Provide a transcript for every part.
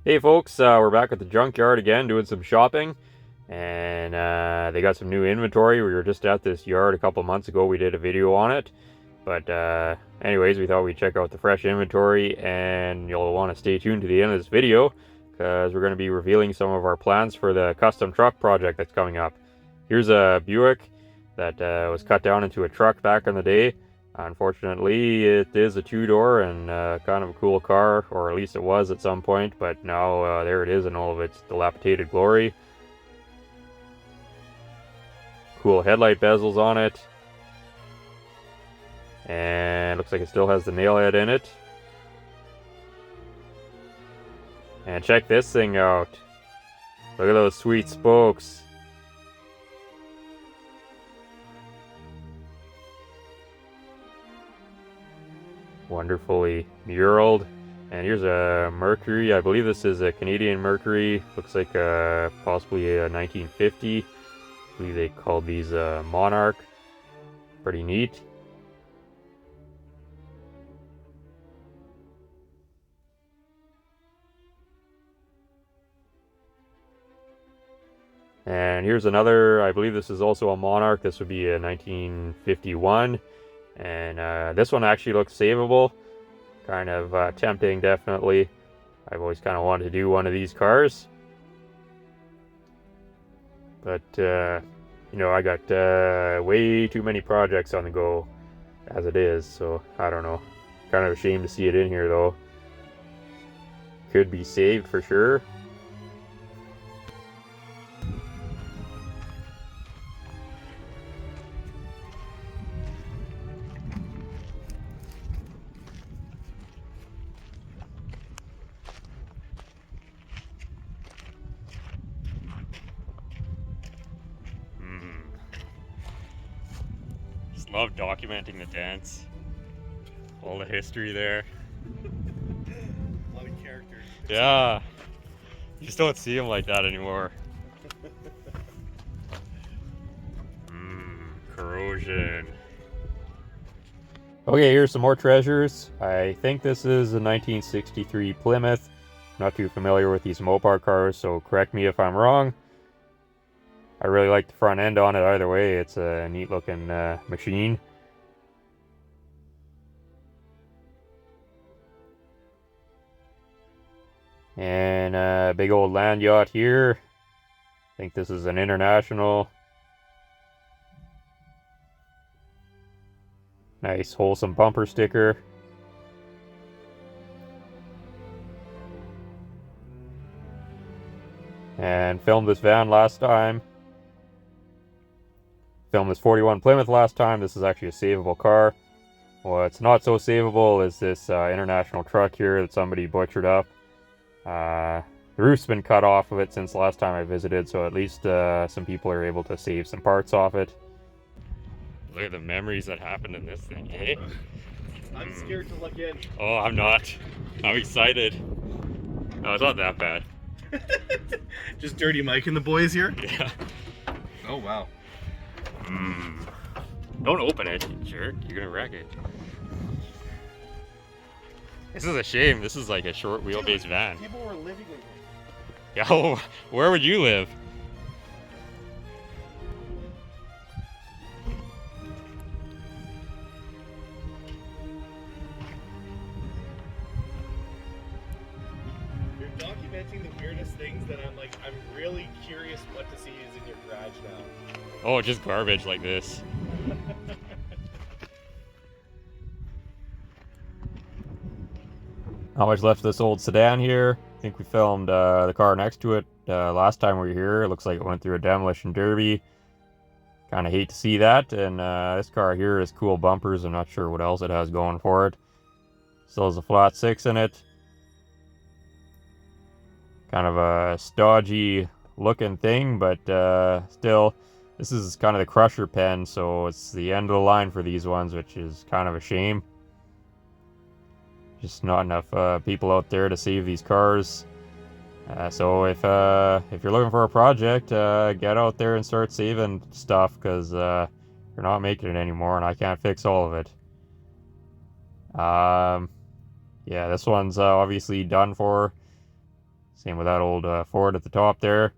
Hey folks, we're back at the Junkyard again doing some shopping, and they got some new inventory. We were just at this yard a couple months ago. We did a video on it, but anyways, we thought we'd check out the fresh inventory, and you'll want to stay tuned to the end of this video because we're going to be revealing some of our plans for the custom truck project that's coming up. Here's a Buick that was cut down into a truck back in the day. Unfortunately, it is a two-door and kind of a cool car, or at least it was at some point, but now there it is in all of its dilapidated glory. Cool headlight bezels on it. And looks like it still has the nail head in it. And check this thing out. Look at those sweet spokes. Wonderfully muraled. And here's a Mercury. I believe this is a Canadian Mercury. Looks like possibly a 1950. I believe they called these Monarch. Pretty neat. And here's another, I believe this is also a Monarch. This would be a 1951. And this one actually looks savable. Kind of tempting, definitely. I've always kind of wanted to do one of these cars. But, you know, I got way too many projects on the go as it is. So, I don't know. Kind of ashamed to see it in here, though. Could be saved for sure. Just love documenting the dents. All the history there. A lot of characters. Yeah. You just don't see them like that anymore. Corrosion. Okay, here's some more treasures. I think this is a 1963 Plymouth. Not too familiar with these Mopar cars, so correct me if I'm wrong. I really like the front end on it either way. It's a neat looking machine. And a big old land yacht here. I think this is an International. Nice wholesome bumper sticker. And filmed this van last time. Filmed this 41 Plymouth last time. This is actually a savable car. What's not so savable is this International truck here that somebody butchered up. The roof's been cut off of it since the last time I visited, so at least some people are able to save some parts off it. Look at the memories that happened in this thing, eh? I'm scared to look in. Oh, I'm not. I'm excited. No, it's not that bad. Just Dirty Mike and the boys here? Yeah. Oh, wow. Don't open it, you jerk. You're gonna wreck it. This is a shame. This is like a short wheelbase van. People were living in Yeah, oh, where would you live? You're documenting the weirdest things that I'm really curious what to see is in your garage now. Oh, just garbage like this. Not much left of this old sedan here. I think we filmed the car next to it last time we were here. It looks like it went through a demolition derby. Kind of hate to see that. And this car here has cool bumpers. I'm not sure what else it has going for it. Still has a flat 6 in it. Kind of a stodgy looking thing, but still, this is kind of the crusher pen, so it's the end of the line for these ones, which is kind of a shame. Just not enough people out there to save these cars. So if you're looking for a project, get out there and start saving stuff, because you're not making it anymore, and I can't fix all of it. Yeah, this one's obviously done for. Same with that old Ford at the top there.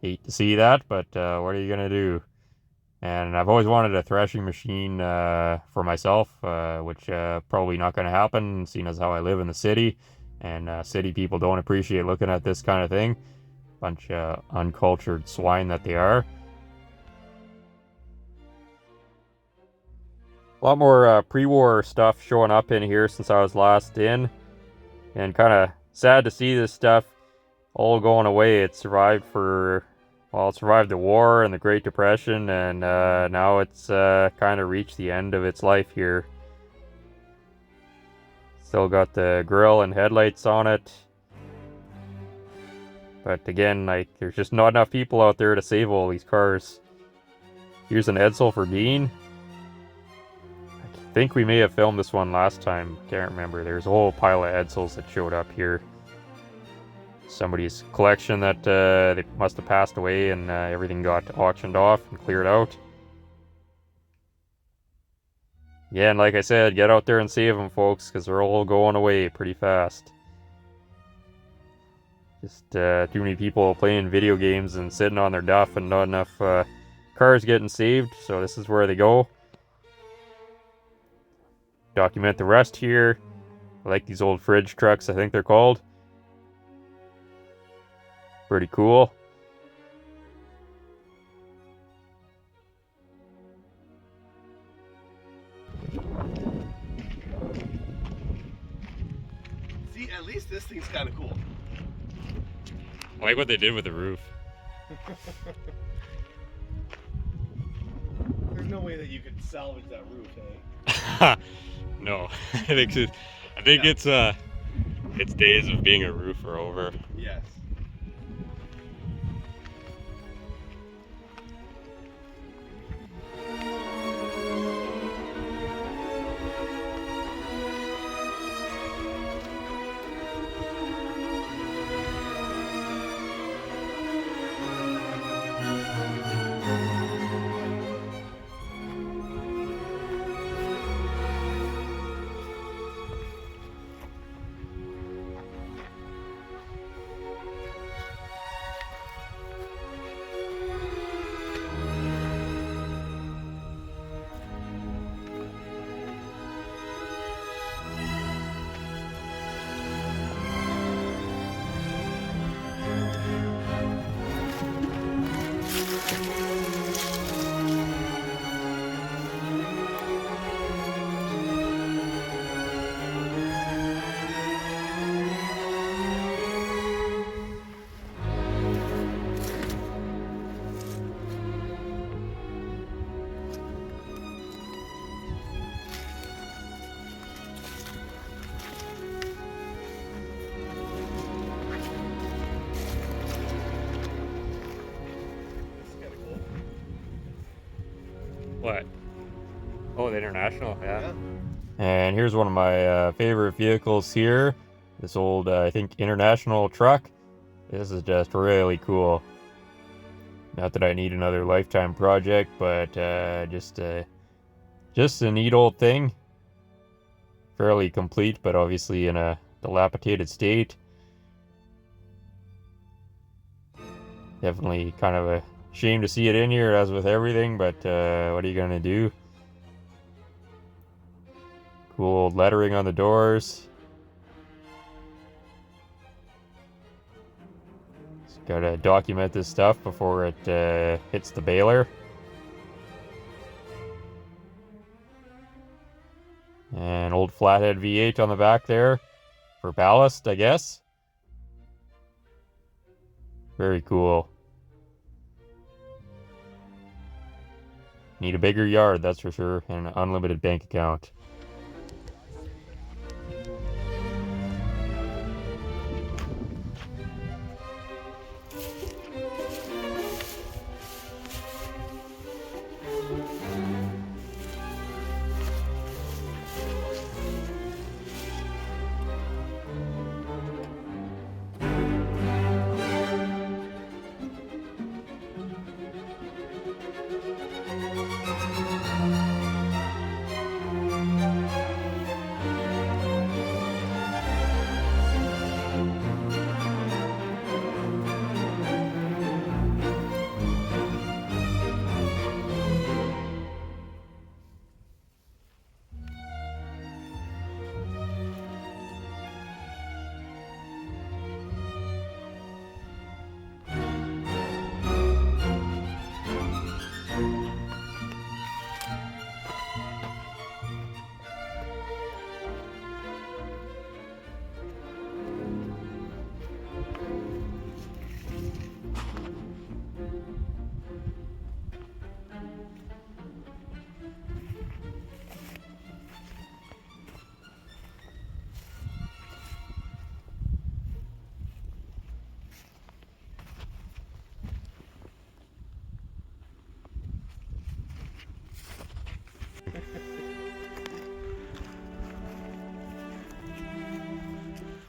Hate to see that, but what are you gonna do? And I've always wanted a threshing machine for myself, which probably not gonna happen, seeing as how I live in the city, and city people don't appreciate looking at this kind of thing. Bunch of uncultured swine that they are. A lot more pre-war stuff showing up in here since I was last in, and kind of sad to see this stuff all going away. It survived it survived the war and the Great Depression, and now it's kind of reached the end of its life here. Still got the grill and headlights on it, but again, like, there's just not enough people out there to save all these cars. Here's an Edsel for Dean. I think we may have filmed this one last time. Can't remember. There's a whole pile of Edsels that showed up here. Somebody's collection that they must have passed away, and everything got auctioned off and cleared out. Yeah, and like I said, get out there and save them, folks, because they're all going away pretty fast. Just too many people playing video games and sitting on their duff, and not enough cars getting saved, so this is where they go. Document the rest here. I like these old fridge trucks, I think they're called. Pretty cool. See, at least this thing's kind of cool. I like what they did with the roof. There's no way that you could salvage that roof, eh? No, I think its days of being a roof are over. Yes. What? Oh, the International, yeah. And here's one of my favorite vehicles here. This old, I think, International truck. This is just really cool. Not that I need another lifetime project, but just a neat old thing. Fairly complete, but obviously in a dilapidated state. Definitely kind of a shame to see it in here, as with everything, but what are you gonna do? Cool old lettering on the doors. Just gotta document this stuff before it hits the baler. And old flathead V8 on the back there for ballast, I guess. Very cool. Need a bigger yard, that's for sure, and an unlimited bank account.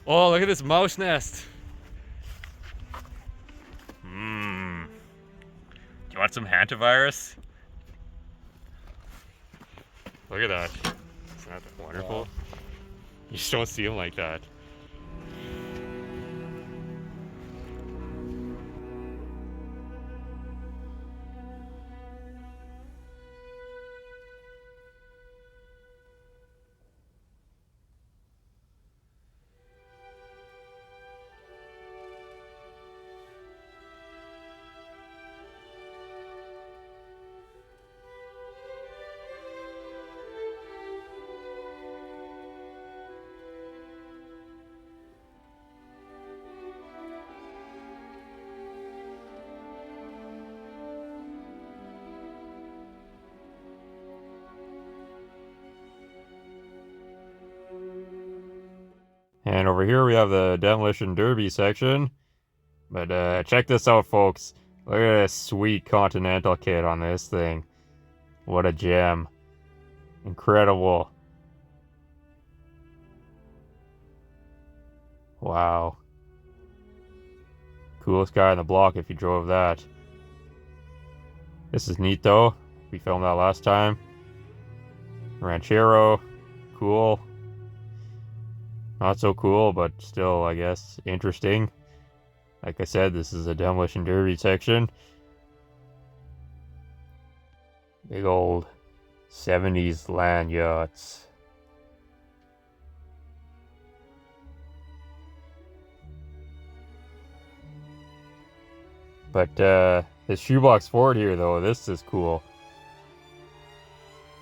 Oh, look at this mouse nest. Do you want some hantavirus? Look at that. Isn't that wonderful? Wow. You just don't see them like that. And over here we have the Demolition Derby section. But check this out, folks. Look at this sweet Continental kit on this thing. What a gem. Incredible. Wow. Coolest guy on the block if you drove that. This is neat though. We filmed that last time. Ranchero. Cool. Not so cool, but still, I guess, interesting. Like I said, this is a Demolition Derby section. Big old 70s land yachts. But this shoebox Ford here, though, this is cool.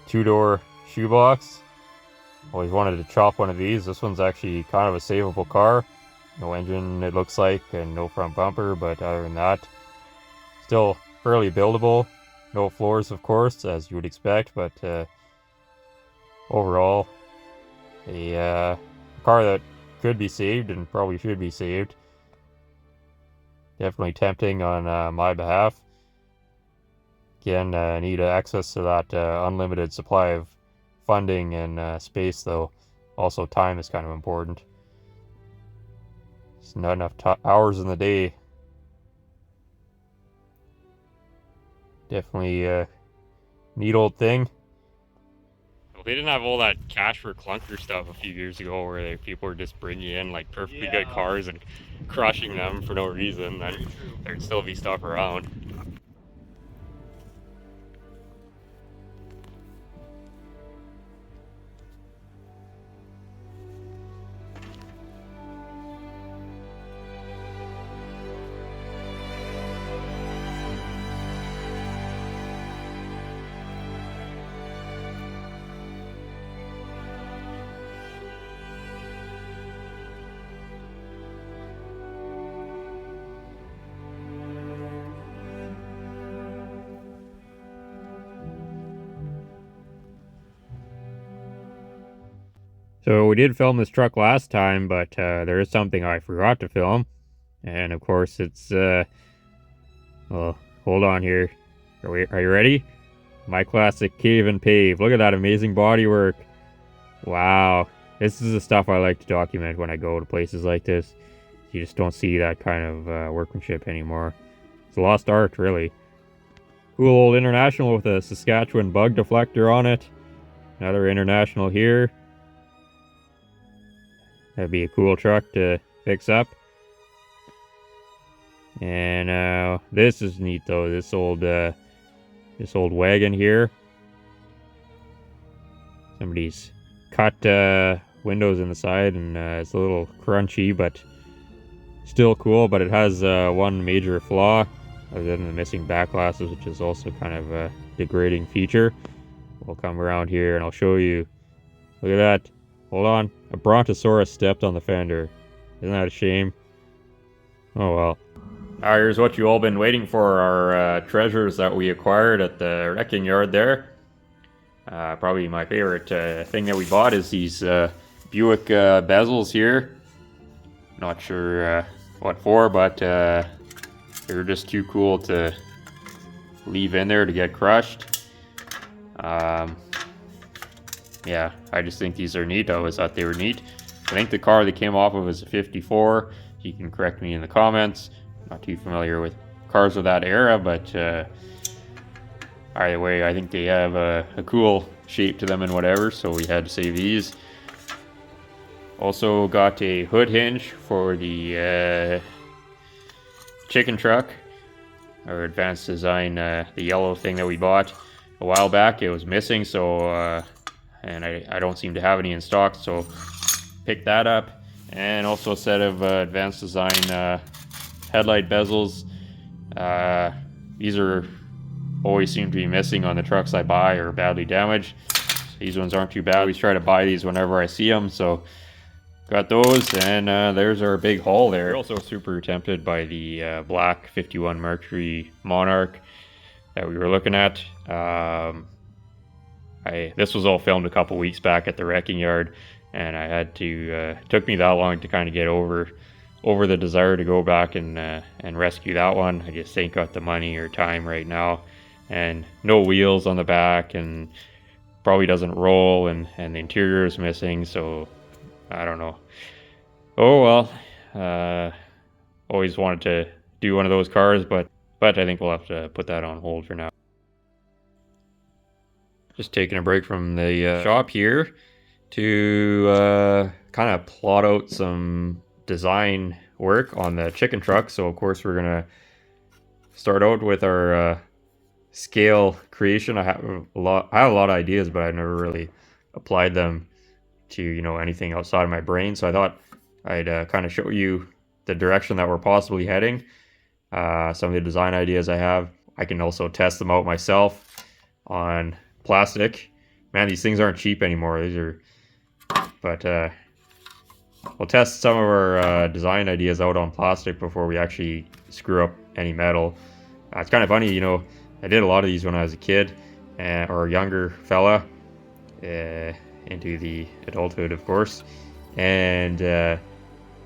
Two-door shoebox. Always wanted to chop one of these. This one's actually kind of a savable car. No engine, it looks like, and no front bumper, but other than that, still fairly buildable. No floors, of course, as you would expect, but overall, a car that could be saved and probably should be saved. Definitely tempting on my behalf. Again, need access to that unlimited supply of funding and space, though. Also, time is kind of important. It's not enough hours in the day. Definitely a neat old thing. Well, they didn't have all that cash for clunker stuff a few years ago where people were just bringing in like perfectly good cars and crushing them for no reason. Then there'd still be stuff around. So we did film this truck last time, but there is something I forgot to film. And of course it's, well, hold on here. Are you ready? My classic cave and pave. Look at that amazing bodywork. Wow. This is the stuff I like to document when I go to places like this. You just don't see that kind of workmanship anymore. It's a lost art, really. Cool old International with a Saskatchewan bug deflector on it. Another International here. That'd be a cool truck to fix up. And this is neat though. This old wagon here. Somebody's cut windows in the side, and it's a little crunchy, but still cool. But it has one major flaw, other than the missing back glasses, which is also kind of a degrading feature. We'll come around here and I'll show you. Look at that. Hold on. A brontosaurus stepped on the fender. Isn't that a shame? Oh well. Now here's what you all been waiting for, our treasures that we acquired at the wrecking yard there. Probably my favorite thing that we bought is these Buick bezels here. Not sure what for, but they're just too cool to leave in there to get crushed. yeah, I just think these are neat. I always thought they were neat. I think the car they came off of is a 54. You can correct me in the comments. Not too familiar with cars of that era, but either way, I think they have a cool shape to them and whatever, so we had to save these. Also got a hood hinge for the chicken truck, our advanced design, the yellow thing that we bought a while back. It was missing, so and I don't seem to have any in stock, so picked that up. And also a set of advanced design headlight bezels. These are always seem to be missing on the trucks I buy or badly damaged. These ones aren't too bad. I always try to buy these whenever I see them, so got those. And there's our big haul there. We're also super tempted by the black 51 Mercury Monarch that we were looking at. This was all filmed a couple weeks back at the wrecking yard, and I had to it took me that long to kind of get over the desire to go back and rescue that one. I just ain't got the money or time right now, and no wheels on the back, and probably doesn't roll, and the interior is missing, so I don't know. Oh well, always wanted to do one of those cars, but I think we'll have to put that on hold for now. Just taking a break from the shop here to kind of plot out some design work on the chicken truck. So of course we're gonna start out with our scale creation. I have a lot of ideas, but I've never really applied them to, you know, anything outside of my brain. So I thought I'd kind of show you the direction that we're possibly heading. Some of the design ideas I have. I can also test them out myself on plastic. Man, these things aren't cheap anymore. These are, but we'll test some of our design ideas out on plastic before we actually screw up any metal. It's kind of funny, you know, I did a lot of these when I was a kid, or a younger fella, into the adulthood, of course, and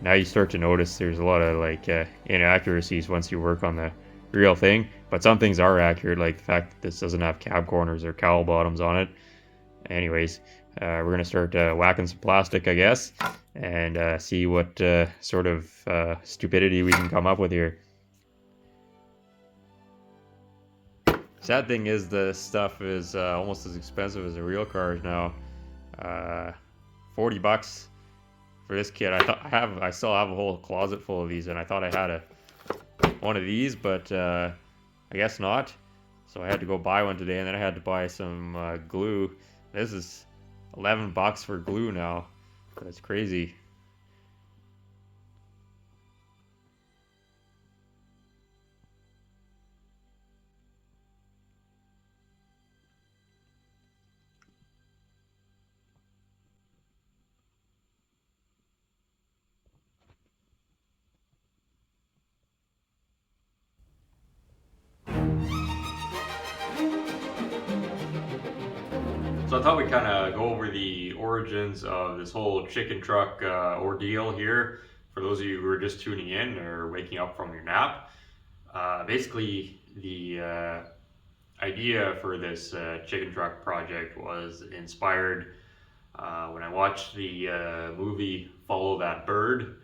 now you start to notice there's a lot of like inaccuracies once you work on the real thing. But some things are accurate, like the fact that this doesn't have cab corners or cowl bottoms on it. Anyways, we're gonna start whacking some plastic, I guess, and see what sort of stupidity we can come up with here. Sad thing is the stuff is almost as expensive as the real cars now. 40 bucks for this kit. I still have a whole closet full of these, and I thought I had one of these, but I guess not. So I had to go buy one today, and then I had to buy some glue. This is 11 bucks for glue now. That's crazy. So I thought we'd kind of go over the origins of this whole chicken truck ordeal here. For those of you who are just tuning in or waking up from your nap, basically the idea for this chicken truck project was inspired when I watched the movie Follow That Bird,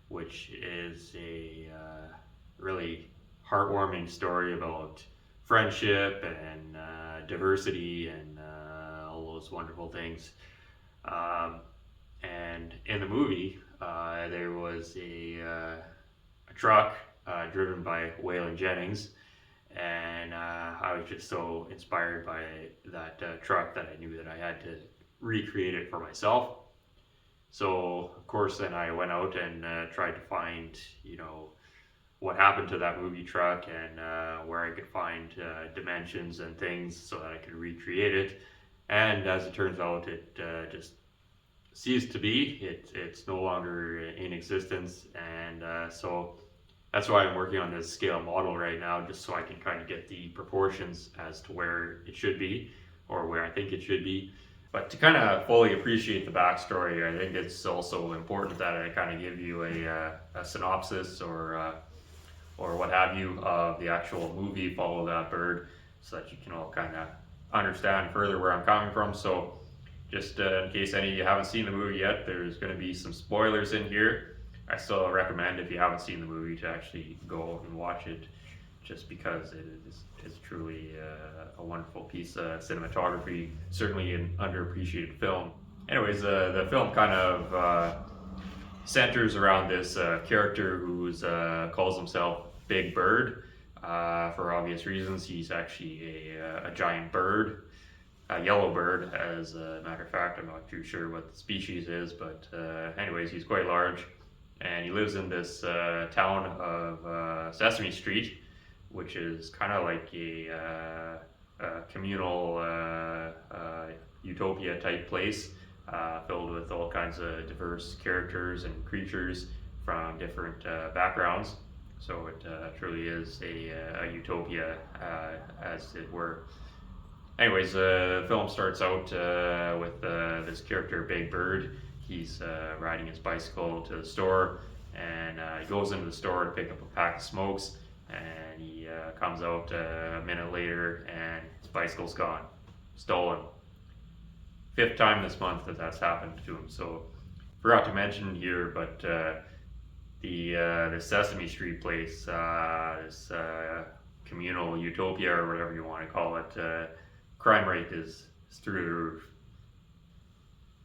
which is a really heartwarming story about friendship and diversity and all those wonderful things. And in the movie, there was a truck driven by Waylon Jennings, and I was just so inspired by that truck that I knew that I had to recreate it for myself. So of course then I went out and tried to find, you know, what happened to that movie truck, and where I could find dimensions and things so that I could recreate it. And as it turns out, it just ceased to be. It's no longer in existence, and so that's why I'm working on this scale model right now, just so I can kind of get the proportions as to where it should be, or where I think it should be. But to kind of fully appreciate the backstory, I think it's also important that I kind of give you a synopsis or what have you of the actual movie Follow That Bird, so that you can all kind of understand further where I'm coming from. So Just in case any of you haven't seen the movie yet, there's going to be some spoilers in here. I still recommend, if you haven't seen the movie, to actually go and watch it, just because it is truly a wonderful piece of cinematography, certainly an underappreciated film. Anyways, the film kind of centers around this character who's calls himself Big Bird. For obvious reasons, he's actually a giant bird, a yellow bird, as a matter of fact. I'm not too sure what the species is, but anyways, he's quite large, and he lives in this town of Sesame Street, which is kind of like a communal utopia type place, filled with all kinds of diverse characters and creatures from different backgrounds. So it truly is a utopia, as it were. Anyways, the film starts out with this character, Big Bird. He's riding his bicycle to the store, and he goes into the store to pick up a pack of smokes, and he comes out a minute later, and his bicycle's gone, stolen. 5th time this month that's happened to him. So forgot to mention here, but the Sesame Street place, this communal utopia, or whatever you want to call it, crime rate is through the roof.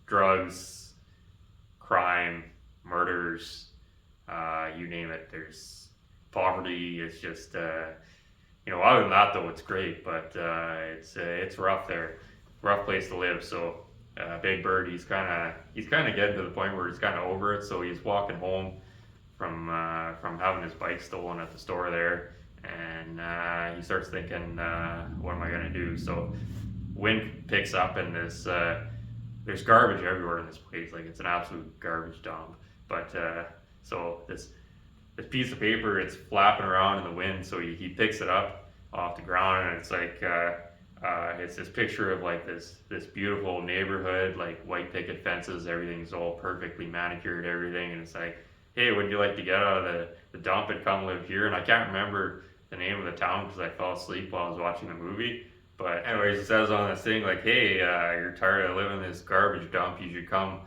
Drugs, crime, murders, you name it. There's poverty. It's just other than that though, it's great, but it's rough there. Rough place to live. So Big Bird, he's kind of getting to the point where he's kind of over it. So he's walking home from having his bike stolen at the store there, and he starts thinking, what am I gonna do? So wind picks up, and there's garbage everywhere in this place. Like, it's an absolute garbage dump. But so this piece of paper, it's flapping around in the wind. So he picks it up off the ground, and it's like it's this picture of like this beautiful neighborhood, like white picket fences, everything's all perfectly manicured, everything, and it's like, hey, would you like to get out of the dump and come live here? And I can't remember the name of the town because I fell asleep while I was watching the movie. But anyways, it says on this thing like, hey, you're tired of living in this garbage dump, you should come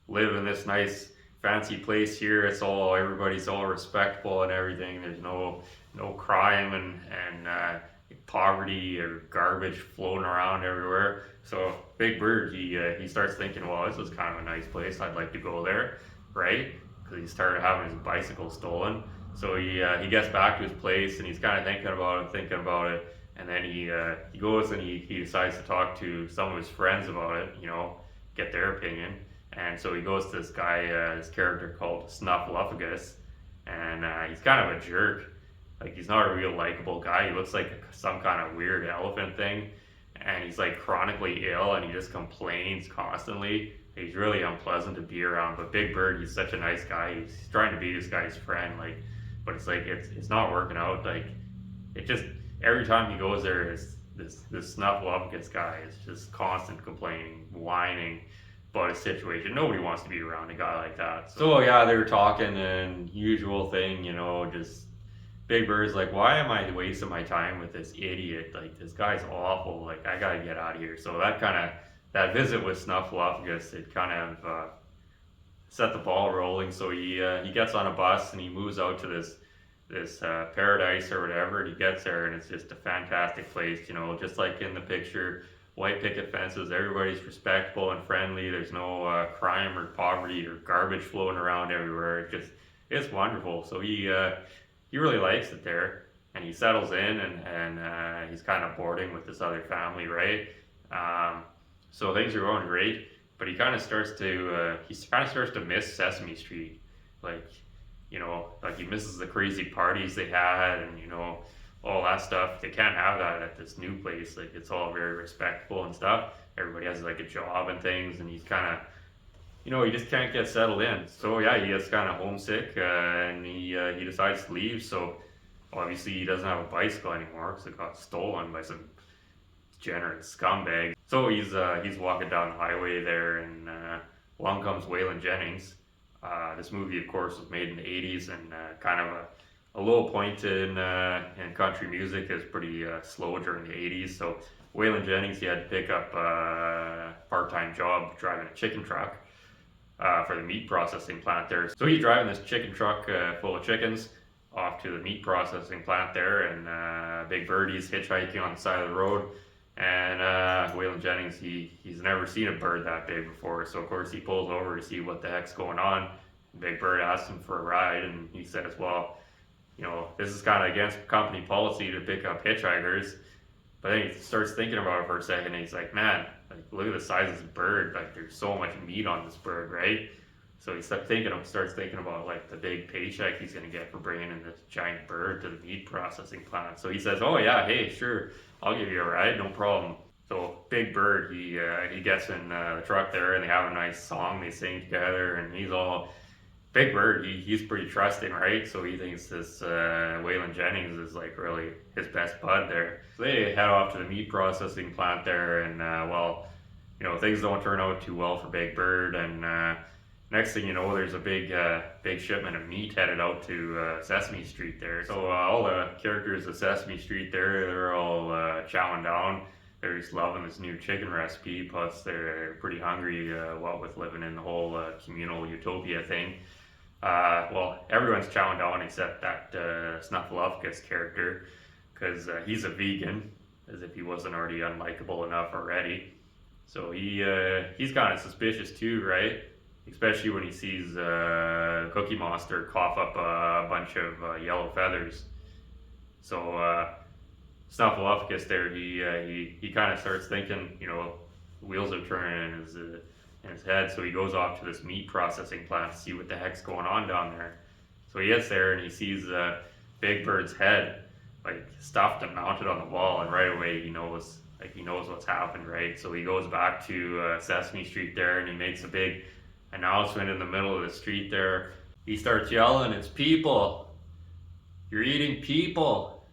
live in this nice fancy place here. Everybody's all respectful and everything. There's no crime and poverty or garbage floating around everywhere. So Big Bird, he starts thinking, well, this is kind of a nice place. I'd like to go there, right? Because he started having his bicycle stolen. So he gets back to his place, and he's kind of thinking about it, and then he goes and he decides to talk to some of his friends about it, get their opinion. And so he goes to this guy, this character called Snuffleupagus, and he's kind of a jerk. Like, he's not a real likable guy. He looks like some kind of weird elephant thing, and he's like chronically ill, and he just complains constantly. He's really unpleasant to be around. But Big Bird, he's such a nice guy. He's trying to be this guy's friend, like, but it's like it's not working out. Like, it just, every time he goes there, this Snuffleupagus guy is just constant complaining, whining about his situation. Nobody wants to be around a guy like that. So yeah, they were talking, and usual thing, just Big Bird's like, why am I wasting my time with this idiot? Like, this guy's awful. Like, I gotta get out of here. So that visit with Snuffleupagus, it kind of set the ball rolling. So he gets on a bus, and he moves out to this paradise or whatever. And he gets there, and it's just a fantastic place, just like in the picture. White picket fences, everybody's respectful and friendly. There's no crime or poverty or garbage floating around everywhere. It's wonderful. So he really likes it there, and he settles in, and he's kind of boarding with this other family, right? So things are going great, but he kind of starts to miss Sesame Street, like he misses the crazy parties they had, and all that stuff. They can't have that at this new place. Like, it's all very respectful and stuff. Everybody has like a job and things, and he's kind of, he just can't get settled in. So yeah, he gets kind of homesick, and he decides to leave. So obviously he doesn't have a bicycle anymore because it got stolen by some degenerate scumbag. So he's walking down the highway there, and along comes Waylon Jennings. This movie, of course, was made in the 80s, and kind of a low point in country music. Is pretty slow during the 80s. So Waylon Jennings, he had to pick up a part-time job driving a chicken truck for the meat processing plant there. So he's driving this chicken truck full of chickens off to the meat processing plant there, and Big Birdie's hitchhiking on the side of the road. And Waylon Jennings, he's never seen a bird that big before, so of course he pulls over to see what the heck's going on. Big Bird asks him for a ride, and he says, well, you know, this is kind of against company policy to pick up hitchhikers. But then he starts thinking about it for a second, and he's like, man, like, look at the size of this bird, like there's so much meat on this bird, right? So he starts thinking about like the big paycheck he's gonna get for bringing in this giant bird to the meat processing plant. So he says, oh yeah, hey, sure, I'll give you a ride, no problem. So Big Bird, he gets in the truck there, and they have a nice song they sing together, and he's all, Big Bird, he's pretty trusting, right? So he thinks this Waylon Jennings is like really his best bud there. So they head off to the meat processing plant there, and well, you know, things don't turn out too well for Big Bird, and next thing you know, there's a big shipment of meat headed out to Sesame Street there. So all the characters of Sesame Street there, they're all chowing down. They're just loving this new chicken recipe, plus they're pretty hungry, what with living in the whole communal utopia thing. Well, everyone's chowing down except that Snuffleupagus character, because he's a vegan, as if he wasn't already unlikable enough already. So he's kind of suspicious too, right? Especially when he sees Cookie Monster cough up a bunch of yellow feathers. So Snuffleupagus there, he kind of starts thinking, you know, wheels are turning in his head. So he goes off to this meat processing plant to see what the heck's going on down there. So he gets there and he sees Big Bird's head, like stuffed and mounted on the wall, and right away he knows what's happened, right? So he goes back to Sesame Street there, and he makes a big announcement in the middle of the street there. He starts yelling, "It's people! You're eating people!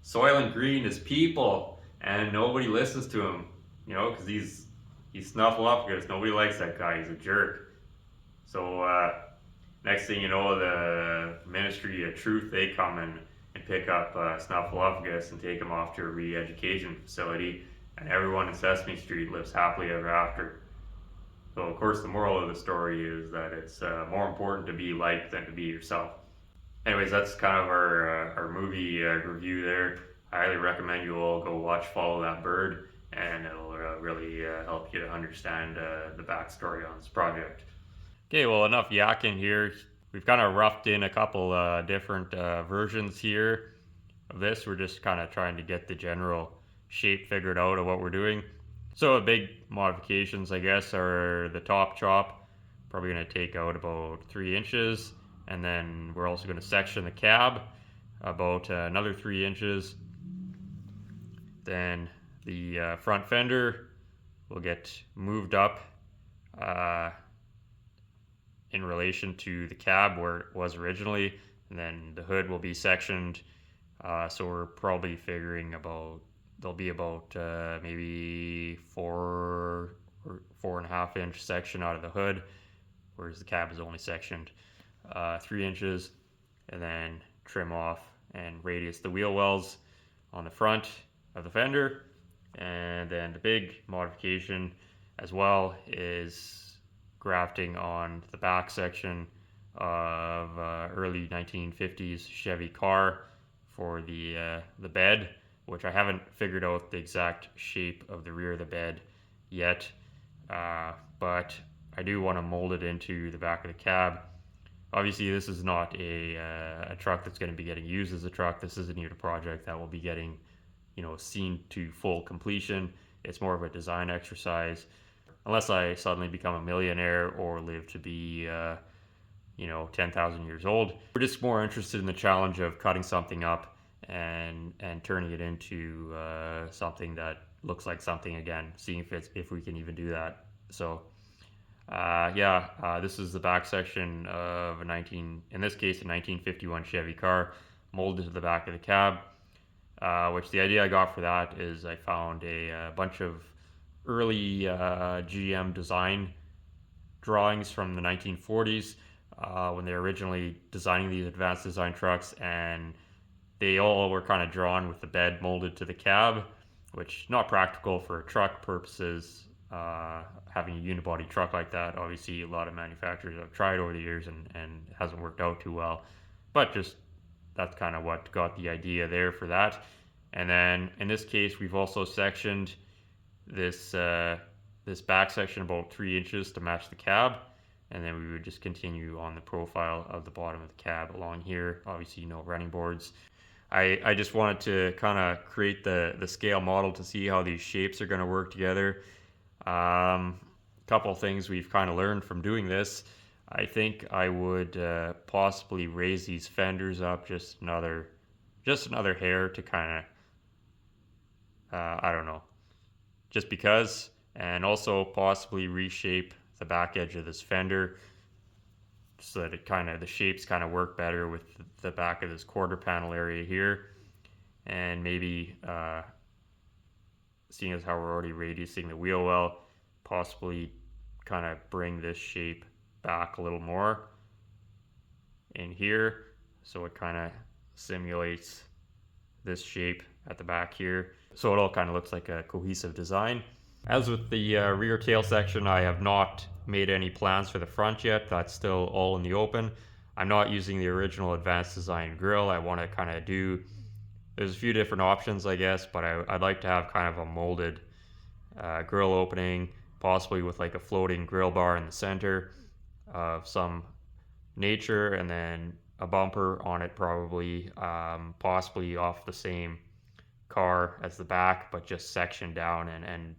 Soylent Green is people!" And nobody listens to him, you know, because he's Snuffleupagus. Nobody likes that guy. He's a jerk. So next thing you know, the Ministry of Truth, they come and pick up Snuffleupagus and take him off to a re-education facility, and everyone in Sesame Street lives happily ever after. So of course the moral of the story is that it's more important to be liked than to be yourself. Anyways, that's kind of our movie review there. I highly recommend you all go watch Follow That Bird, and it'll really help you to understand the backstory on this project. Okay, well, enough yakking here. We've kind of roughed in a couple different versions here of this. We're just kind of trying to get the general shape figured out of what we're doing. So the big modifications, I guess, are the top chop. Probably going to take out about 3 inches. And then we're also going to section the cab about another 3 inches. Then the front fender will get moved up in relation to the cab where it was originally, and then the hood will be sectioned. So we're probably figuring about, there'll be about maybe 4 or 4.5 inch section out of the hood, whereas the cab is only sectioned 3 inches, and then trim off and radius the wheel wells on the front of the fender. And then the big modification as well is grafting on the back section of early 1950s Chevy car for the bed, which I haven't figured out the exact shape of the rear of the bed yet, but I do want to mold it into the back of the cab. Obviously, this is not a truck that's going to be getting used as a truck. This isn't even a project that will be getting, you know, seen to full completion. It's more of a design exercise, unless I suddenly become a millionaire or live to be, 10,000 years old. We're just more interested in the challenge of cutting something up and turning it into something that looks like something again, seeing if we can even do that. So this is the back section of in this case, a 1951 Chevy car molded to the back of the cab, which the idea I got for that is I found a bunch of early GM design drawings from the 1940s when they were originally designing these advanced design trucks, and they all were kind of drawn with the bed molded to the cab. which not practical for truck purposes. Having a unibody truck like that, obviously a lot of manufacturers have tried over the years and it hasn't worked out too well. But just that's kind of what got the idea there for that. And then in this case, we've also sectioned this this back section about 3 inches to match the cab, and then we would just continue on the profile of the bottom of the cab along here. Obviously, no running boards. I just wanted to kind of create the scale model to see how these shapes are going to work together. Couple things we've kind of learned from doing this. I think I would possibly raise these fenders up just another hair to kind of I don't know, just because, and also possibly reshape the back edge of this fender so that it kind of the shapes kind of work better with the back of this quarter panel area here, and maybe seeing as how we're already radiusing the wheel well, possibly kind of bring this shape back a little more in here so it kind of simulates this shape at the back here, so it all kind of looks like a cohesive design. As with the rear tail section, I have not made any plans for the front yet. That's still all in the open. I'm not using the original advanced design grille. I want to kind of do, there's a few different options I guess, but I'd like to have kind of a molded grille opening, possibly with like a floating grille bar in the center of some nature, and then a bumper on it probably, possibly off the same car as the back, but just sectioned down and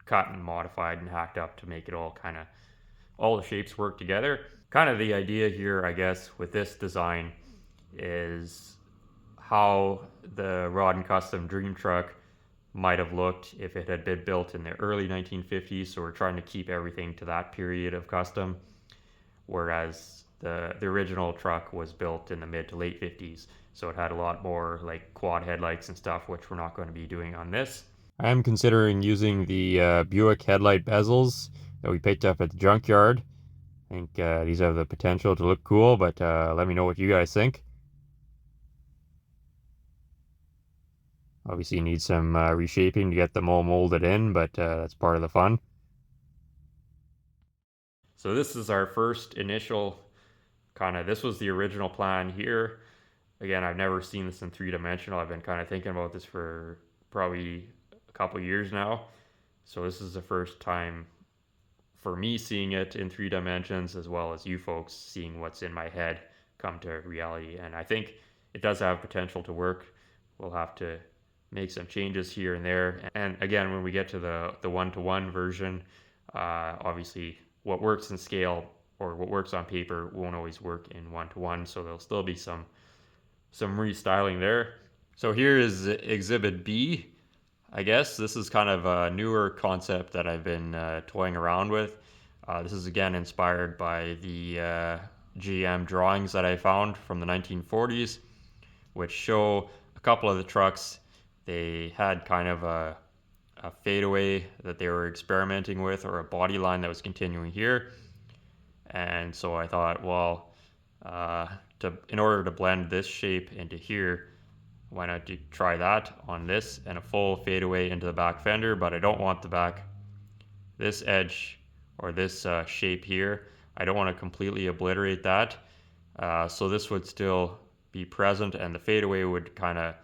cut and modified and hacked up to make it all kind of, all the shapes work together. Kind of the idea here, I guess, with this design is how the Rod and Custom Dream Truck might have looked if it had been built in the early 1950s. So we're trying to keep everything to that period of custom, whereas the original truck was built in the mid to late 50s. So it had a lot more like quad headlights and stuff, which we're not going to be doing on this. I am considering using the Buick headlight bezels that we picked up at the junkyard. I think these have the potential to look cool, but let me know what you guys think. Obviously you need some reshaping to get them all molded in, but that's part of the fun. So this is our first initial kind of, this was the original plan here. Again, I've never seen this in 3-dimensional. I've been kind of thinking about this for probably a couple years now. So this is the first time for me seeing it in 3 dimensions, as well as you folks seeing what's in my head come to reality. And I think it does have potential to work. We'll have to make some changes here and there. And again, when we get to the one-to-one version, obviously what works in scale or what works on paper won't always work in one-to-one. So there'll still be some restyling there. So here is Exhibit B. I guess this is kind of a newer concept that I've been toying around with. This is again inspired by the GM drawings that I found from the 1940s, which show a couple of the trucks. They had kind of a fadeaway that they were experimenting with, or a body line that was continuing here. And so I thought, well, in order to blend this shape into here, why not try that on this and a full fadeaway into the back fender? But I don't want this edge or this shape here. I don't want to completely obliterate that. So this would still be present, and the fadeaway would kind of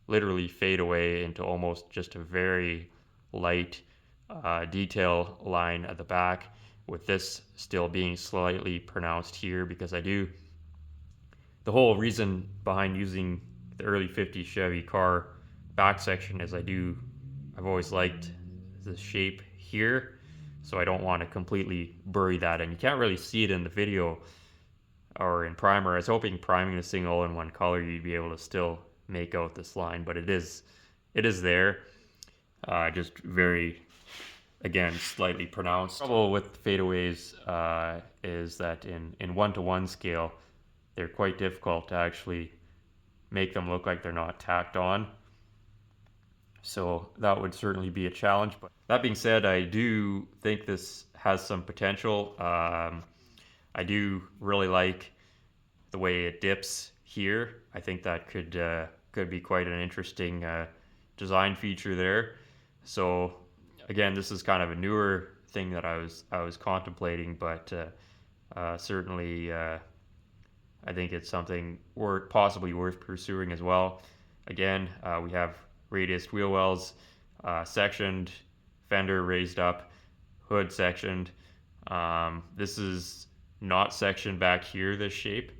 literally fade away into almost just a very light detail line at the back, with this still being slightly pronounced here, because the whole reason behind using the early 50s Chevy car back section is I've always liked the shape here, so I don't want to completely bury that, and you can't really see it in the video or in primer. I was hoping priming this thing all in one color you'd be able to still make out this line, but it is there, just very, again, slightly pronounced. The trouble with fadeaways is that in one-to-one scale, they're quite difficult to actually make them look like they're not tacked on. So that would certainly be a challenge. But that being said, I do think this has some potential. I do really like the way it dips here. I think that could be quite an interesting design feature there. So again, this is kind of a newer thing that I was contemplating, but certainly I think it's something possibly worth pursuing as well. Again, we have radiused wheel wells, sectioned, fender raised up, hood sectioned. This is not sectioned back here, this shape.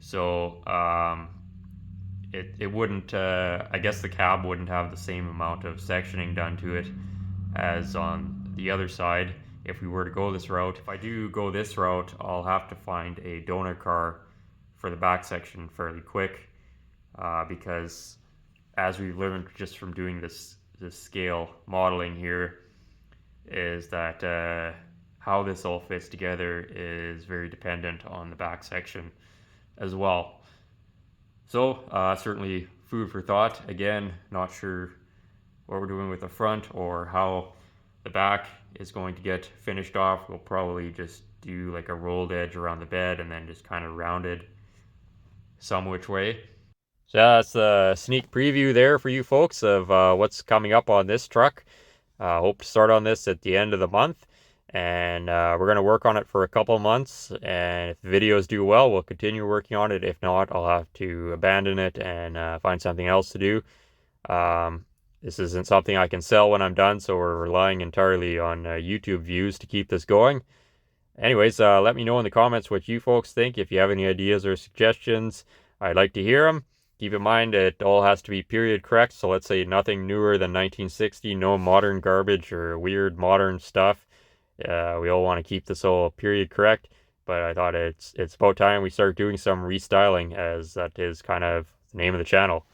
So it wouldn't, I guess the cab wouldn't have the same amount of sectioning done to it as on the other side if we were to go this route. If I do go this route, I'll have to find a donor car for the back section fairly quick because as we've learned just from doing this scale modeling here, is that how this all fits together is very dependent on the back section as well. So certainly food for thought. Again, not sure what we're doing with the front or how the back is going to get finished off. We'll probably just do like a rolled edge around the bed and then just kind of rounded some which way. So that's a sneak preview there for you folks of what's coming up on this truck. Hope to start on this at the end of the month, and we're going to work on it for a couple months, and if the videos do well, we'll continue working on it. If not, I'll have to abandon it and find something else to do. This isn't something I can sell when I'm done, so we're relying entirely on YouTube views to keep this going. Anyways, let me know in the comments what you folks think. If you have any ideas or suggestions, I'd like to hear them. Keep in mind it all has to be period correct, so let's say nothing newer than 1960, no modern garbage or weird modern stuff. We all want to keep this all period correct, but I thought it's about time we start doing some restyling, as that is kind of the name of the channel.